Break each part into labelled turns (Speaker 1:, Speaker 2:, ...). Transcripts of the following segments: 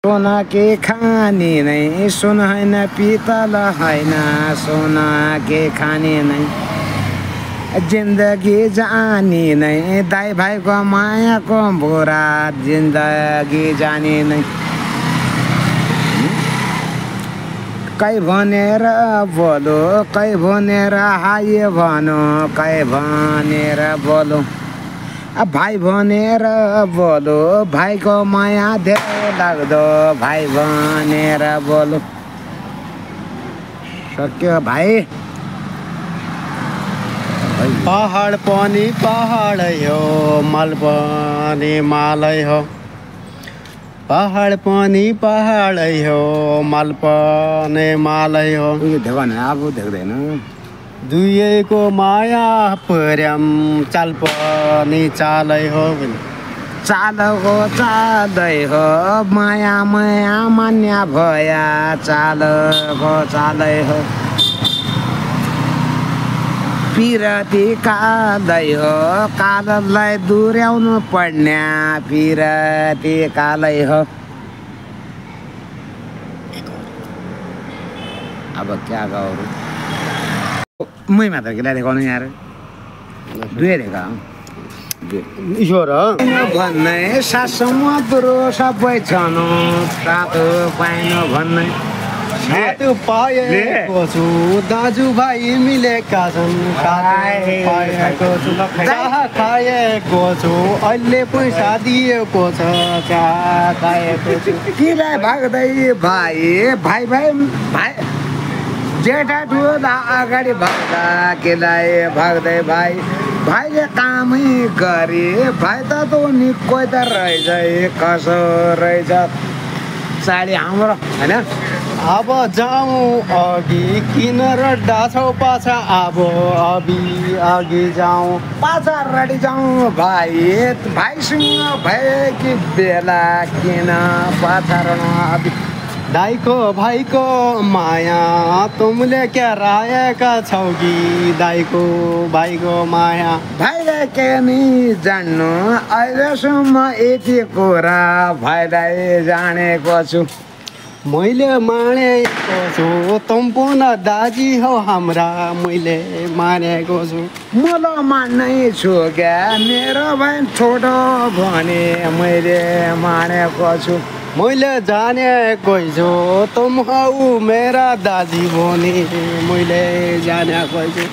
Speaker 1: सोना के खानी नहीं सुन हैन पितल हैन सोना के खानी नहीं जिन्दगी जानी नहीं दाइ भाइको मायाको बोरा जिन्दगी जानी नहीं कै भनेर बोलो कै भनेर हाय भनो कै भनेर बोलो भाइ भनेर बोलो भाइको माया धेरै लाग्दो भाइ भनेर बोलो सक्यो भाइ
Speaker 2: पहाड पनि पहाडै हो माल पनि मालै हो पहाड पनि पहाडै हो माल पनि मालै हो
Speaker 1: अब देख्दैन
Speaker 2: दुईको माया पर्याम चाल पनि चालै हो
Speaker 1: चाल हो चालै हो माया माया मान्या भया चाल हो चालै हो पिरती कालै हो काललाई दुर्याउनु पर्ने पिरती कालै हो अब क्या गरौँ मै मात्र के देखाउनु यार दुई देखा
Speaker 2: ईश्वर
Speaker 1: भन्ने सासमा दुरो सबै छन् तातो पाइन भन्ने
Speaker 2: सातो पाएको छु दाजुभाइ मिलेका छन् पाएको छु चाह खाएको छु अहिले पैसा दिएको छ चाह खाएको छु
Speaker 1: किलाई भाग्दै भाइ भाइ भाइ भाइ जेठा ठुला अगाडि भाग्दा किलाई भाग्दै भाइ भाइले कामै गरे भाइ त नि कोही त रहेछ कसो रहेछ साडी हाम्रो होइन
Speaker 2: अब जाउँ अघि किन रड्डा छौ पाछा अब अघि जाउँ
Speaker 1: पाछा रेडी जाउँ भाइ भाइसँग भए कि बेला किन पाछा रहनु
Speaker 2: दाइको भाइको माया तुमले क्या राखेका छौ कि दाइको भाइको माया
Speaker 1: भाइले के नि जान्नु अहिलेसम्म यति कुरा भाइलाई जानेको छु
Speaker 2: मैले मानेको छु तम्पुन दाजी हो हाम्रा मैले मानेको छु
Speaker 1: मलाई मान्नै छु क्या मेरो भाइ छोटो भने मैले मानेको छु
Speaker 2: मैले जानेको छु तुम हौ मेरा दाजी भने मैले जानेको छु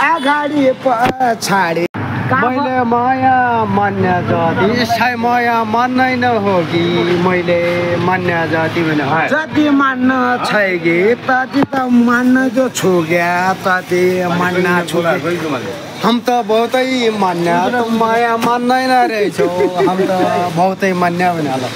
Speaker 1: अगाडि पछाडि
Speaker 2: मैले माया मान्ने जति साइ माया मान्दैन हो कि मैले मान्ने जति
Speaker 1: जति मान्न छै कि तति त मान्न जो छु क्या तति मान्न छु
Speaker 2: हम त बहुतै मान्ने माया मान्दैन रहेछौ हम त बहुतै मान्ने भने होला